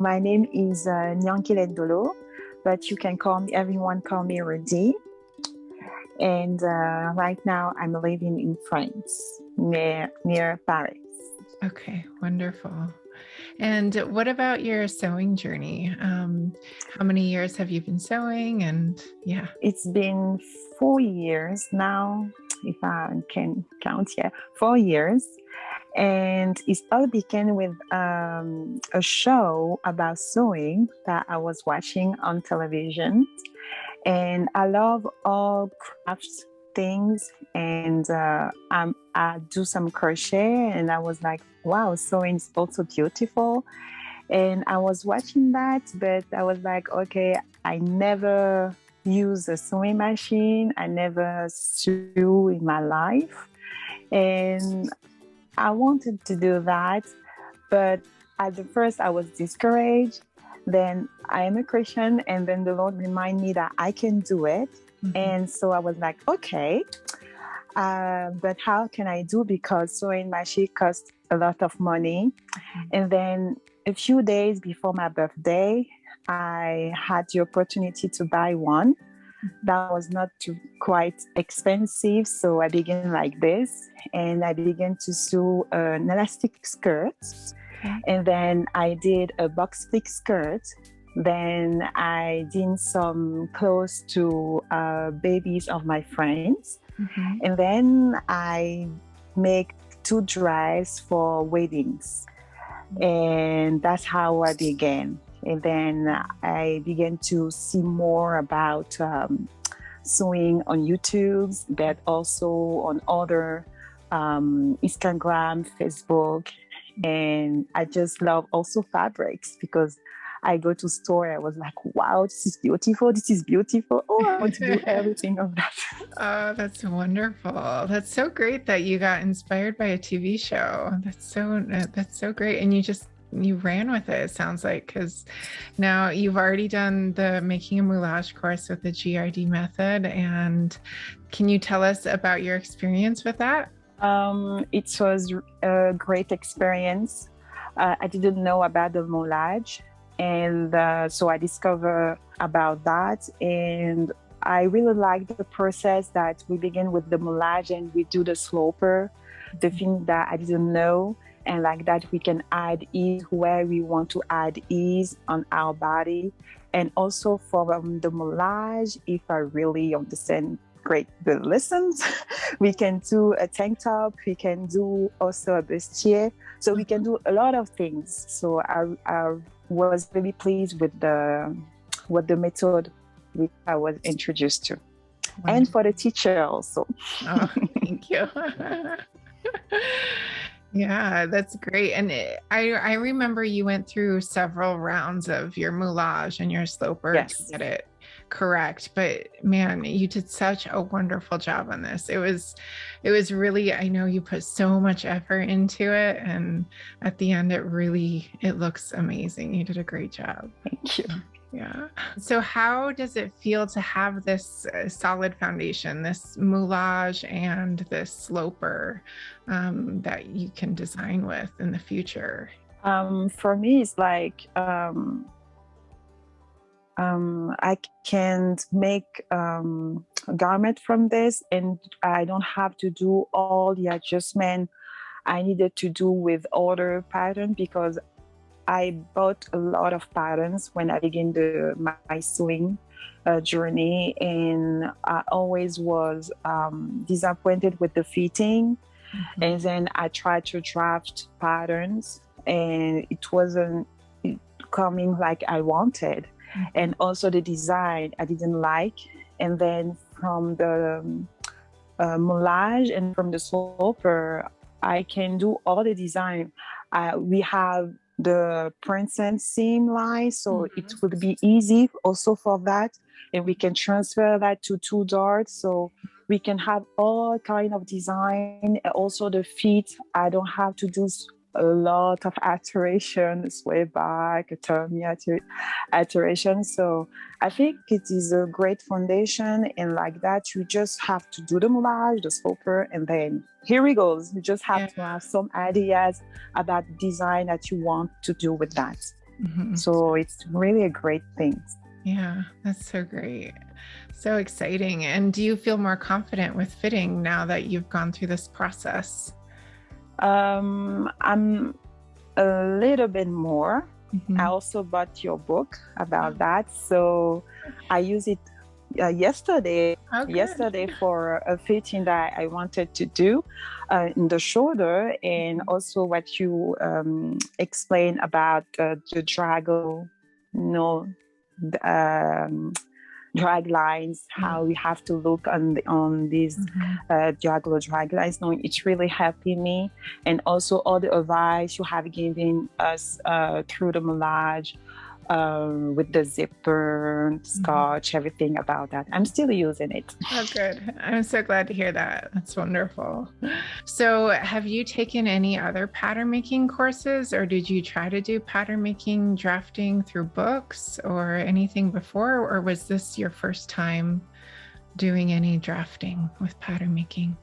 My name is Nyankile Dolo, but you can everyone call me Ruddy. And right now I'm living in France, near Paris. Okay, wonderful. And what about your sewing journey? How many years have you been sewing? And yeah, it's been 4 years now, if I can count. Yeah, 4 years. And it all began with a show about sewing that I was watching on television. And I love all crafts things. And I do some crochet. And I was like, wow, sewing is also beautiful. And I was watching that, but I was like, okay, I never use a sewing machine. I never sew in my life. And I wanted to do that, but at the first I was discouraged. Then I am a Christian, and then the Lord reminded me that I can do it. Mm-hmm. And so I was like, okay, but how can I do? Because sewing machine costs a lot of money. Mm-hmm. And then a few days before my birthday, I had the opportunity to buy one. That was not quite expensive. So I began like this, and I began to sew an elastic skirt. And then I did a box pleat skirt. Then I did some clothes to babies of my friends. Mm-hmm. And then I make 2 dresses for weddings. And that's how I began. And then I began to see more about sewing on YouTube, but also on other Instagram, Facebook. And I just love also fabrics because I go to store. I was like, wow, this is beautiful. This is beautiful. Oh, I want to do everything of that. Oh, that's wonderful. That's so great that you got inspired by a TV show. That's so great. And you ran with it sounds like, because now you've already done the Making a Moulage course with the GRD Method. And can you tell us about your experience with that? It was a great experience. I didn't know about the Moulage, and so I discovered about that. And I really liked the process that we begin with the Moulage and we do the sloper, the thing that I didn't know. And like that, we can add ease where we want to add ease on our body. And also from the Moulage, if I really understand great the lessons, we can do a tank top, we can do also a bustier. So we can do a lot of things. So I was really pleased with the method which I was introduced to. Wonderful. And for the teacher also. Oh, thank you. Yeah, that's great. And I remember you went through several rounds of your moulage and your sloper to get it correct. But man, you did such a wonderful job on this. It was really, I know you put so much effort into it. And at the end, it looks amazing. You did a great job. Thank you. Yeah. So how does it feel to have this solid foundation, this moulage and this sloper that you can design with in the future? For me, it's like I can make a garment from this, and I don't have to do all the adjustment I needed to do with other patterns, because I bought a lot of patterns when I began my sewing journey, and I always was disappointed with the fitting. Mm-hmm. And then I tried to draft patterns, and it wasn't coming like I wanted. Mm-hmm. And also the design I didn't like. And then from the moulage and from the sloper, I can do all the design. We have the princess seam line, so it would be easy also for that, and we can transfer that to 2 darts, so we can have all kind of design. Also the feet, I don't have to do a lot of iterations, way back, iteration. So I think it is a great foundation, and like that, you just have to do the moulage, the sloper, and then here it goes. You just have to have some ideas about design that you want to do with that. Mm-hmm. So it's really a great thing. Yeah, that's so great. So exciting. And do you feel more confident with fitting now that you've gone through this process? I'm a little bit more. Mm-hmm. I also bought your book about that. So I use it yesterday for a fitting that I wanted to do in the shoulder, and also what you explained about the drago, drag lines, how we have to look on these drag lines. No, it's really helping me, and also all the advice you have given us through the Moulage, with the zipper, scotch, everything about that. I'm still using it. Oh, good. I'm so glad to hear that. That's wonderful. So have you taken any other pattern making courses, or did you try to do pattern making drafting through books or anything before, or was this your first time doing any drafting with pattern making?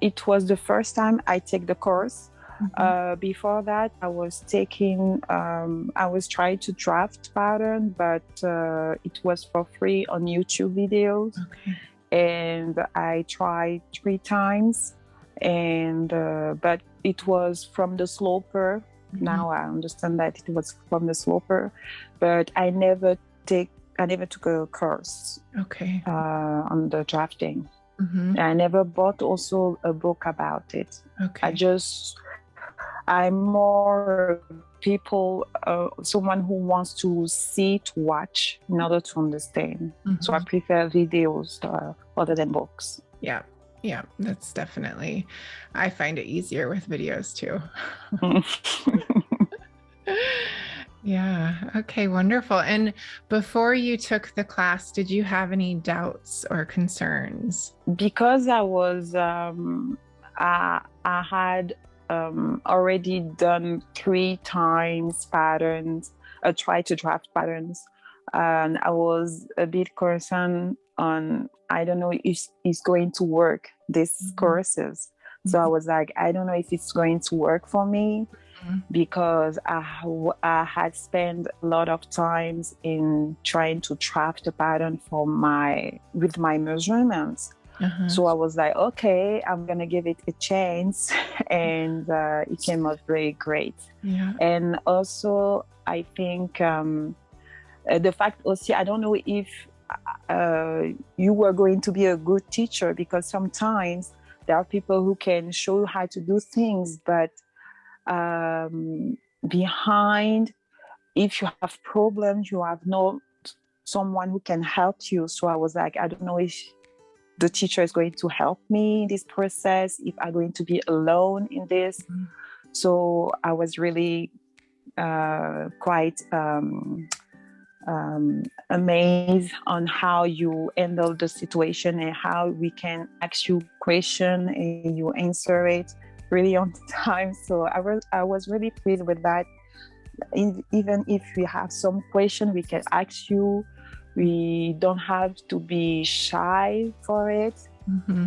It was the first time I take the course. Before that, I was trying to draft pattern, but it was for free on YouTube videos. And I tried 3 times, and but it was from the sloper. Now I understand that it was from the sloper, but I never took a course on the drafting. I never bought also a book about it. I'm more someone who wants to see, to watch in order to understand. So I prefer videos other than books. Yeah, that's definitely, I find it easier with videos too. Yeah. Okay, wonderful. And before you took the class, did you have any doubts or concerns? Because I was, I had already done 3 times patterns, tried to draft patterns, and I was a bit concerned on, I don't know if it's going to work, these courses. So I was like, I don't know if it's going to work for me, because I had spent a lot of times in trying to draft a pattern with my measurements. So I was like, okay, I'm gonna give it a chance, and it came out very great. And also, I think the fact also, I don't know if you were going to be a good teacher, because sometimes there are people who can show you how to do things, but behind, if you have problems, you have no someone who can help you. So I was like, I don't know if the teacher is going to help me in this process, if I'm going to be alone in this. So I was really quite amazed on how you handle the situation, and how we can ask you question and you answer it really on time. So I was really pleased with that. Even if we have some question, we can ask you. We don't have to be shy for it.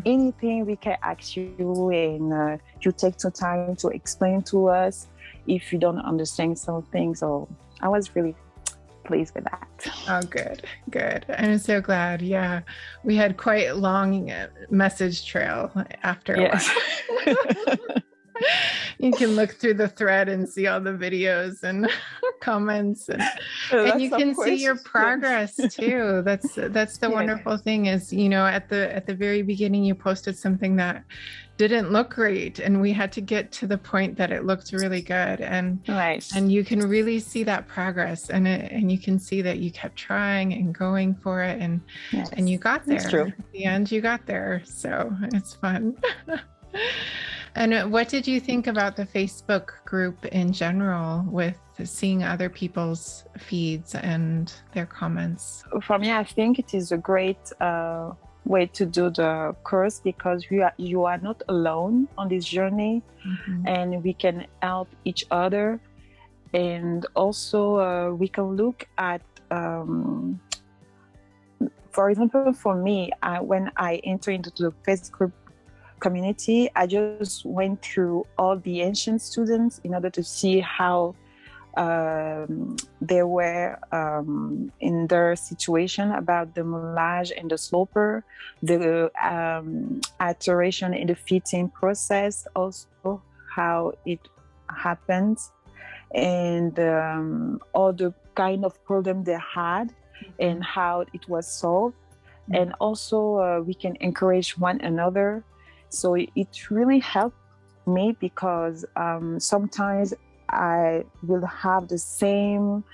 Anything we can ask you, and you take some time to explain to us if you don't understand something. So I was really pleased with that. Oh, good. I'm so glad. Yeah, we had quite a long message trail after a while. You can look through the thread and see all the videos and comments, and you can see your progress too. That's the wonderful thing is, at the very beginning, you posted something that didn't look great, and we had to get to the point that it looked really good, and you can really see that progress, and you can see that you kept trying and going for it, and you got there. At the end, you got there, so it's fun. And what did you think about the Facebook group in general, with seeing other people's feeds and their comments? For me, I think it is a great way to do the course, because you are not alone on this journey, and we can help each other. And also we can look at, for example, for me, when I enter into the Facebook community, I just went through all the ancient students in order to see how they were in their situation about the moulage and the sloper, the alteration in the fitting process, also how it happens, and all the kind of problem they had and how it was solved. And also we can encourage one another. So it really helped me because sometimes I will have the same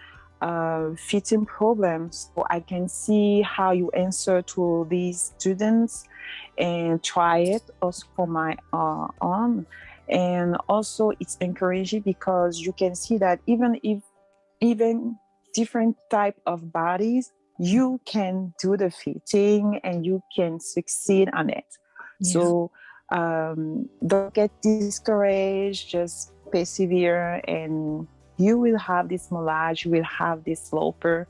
fitting problems. So I can see how you answer to these students and try it also for my own. And also it's encouraging because you can see that even different type of bodies, you can do the fitting and you can succeed on it. Yeah. So don't get discouraged, just persevere, and you will have this moulage, you will have this sloper.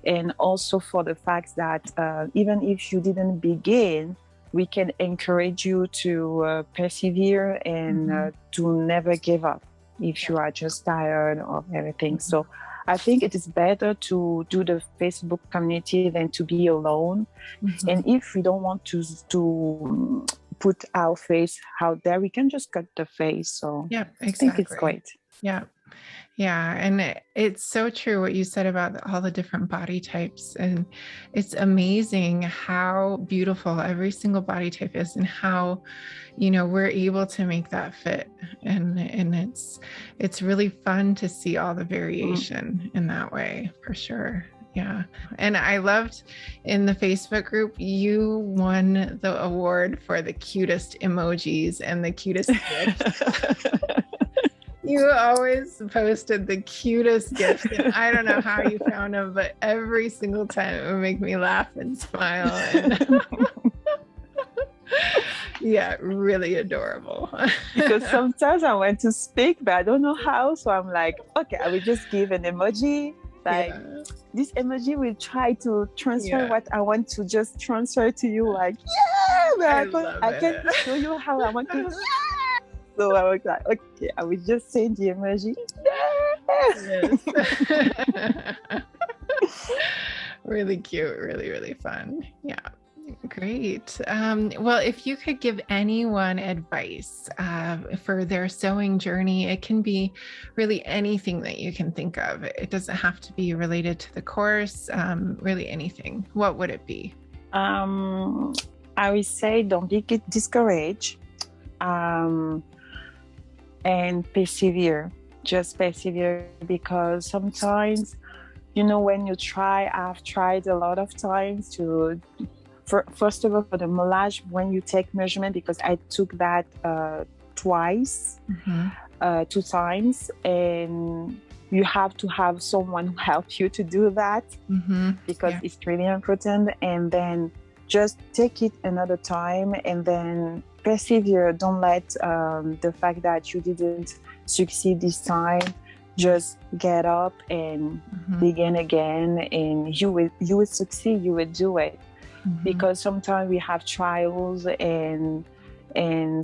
And also for the fact that even if you didn't begin, we can encourage you to persevere and to never give up if you are just tired of everything. So I think it is better to do the Facebook community than to be alone. And if we don't want to put our face out there, we can just cut the face. So yeah, exactly. I think it's great. Yeah. Yeah. And it's so true what you said about all the different body types. And it's amazing how beautiful every single body type is and how, we're able to make that fit. And it's really fun to see all the variation in that way, for sure. Yeah. And I loved in the Facebook group, you won the award for the cutest emojis and the cutest gifts. You always posted the cutest gifts. And I don't know how you found them, but every single time it would make me laugh and smile. And yeah, really adorable. Because sometimes I want to speak, but I don't know how. So I'm like, okay, I will just give an emoji. Like this emoji will try to transfer what I want to just transfer to you. Like, I can show you how I want to. So I was like, okay, I will just send the emoji. Yes. Really cute, really, really fun. Yeah. Great. Well, if you could give anyone advice for their sewing journey, it can be really anything that you can think of. It doesn't have to be related to the course, really anything. What would it be? I would say don't be discouraged and persevere. Just persevere, because sometimes, when you try, I've tried a lot of times to... First of all, for the moulage, when you take measurement, because I took that twice, 2 times, and you have to have someone help you to do that because it's really important. And then just take it another time and then persevere. Don't let the fact that you didn't succeed this time just get up and begin again, and you will succeed. You will do it. Because sometimes we have trials and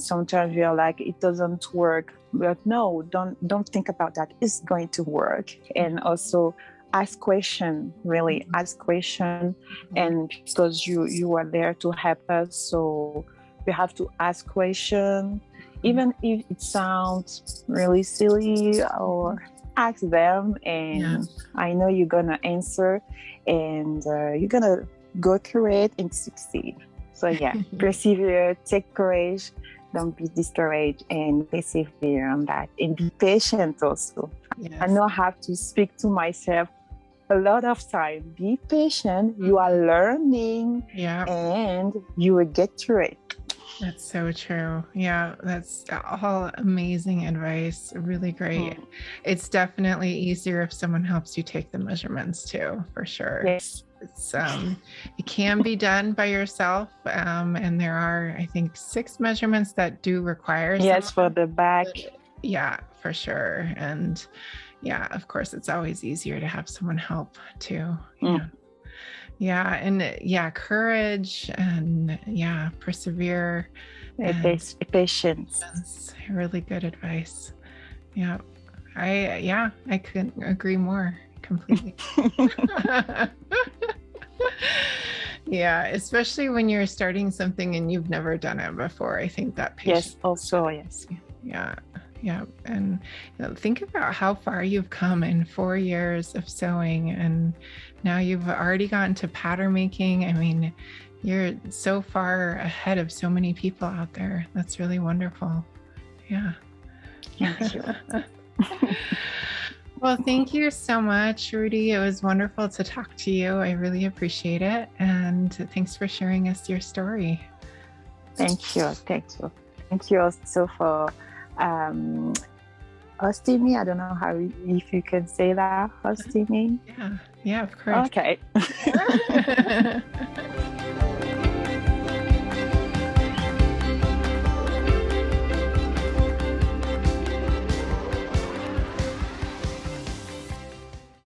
sometimes we are like, it doesn't work. But no, don't think about that. It's going to work. And also ask question, really ask question. And because you are there to help us, so we have to ask question, even if it sounds really silly, or ask them, and I know you're gonna answer, and you're gonna go through it and succeed. So persevere, take courage, don't be discouraged, and persevere on that, and be patient also. I know I have to speak to myself a lot of time. Be patient. You are learning, and you will get through it. That's so true. Yeah, that's all amazing advice. Really great. It's definitely easier if someone helps you take the measurements too, for sure. Yes. It's it can be done by yourself, and there are, I think, 6 measurements that do require for the back. Yeah, for sure. And of course, it's always easier to have someone help too. And courage, and persevere, and patience. That's really good advice. Yeah. I couldn't agree more completely. Yeah, especially when you're starting something and you've never done it before. I think that patience. Yes, also, yes. Yeah. Yeah. And think about how far you've come in 4 years of sewing, and now you've already gotten to pattern making. I mean, you're so far ahead of so many people out there. That's really wonderful. Yeah. Thank you. Well, thank you so much, Ruddy. It was wonderful to talk to you. I really appreciate it. And thanks for sharing us your story. Thank you. Thank you. Thank you also for hosting me. I don't know if you can say that, hosting me. Yeah, of course. Okay.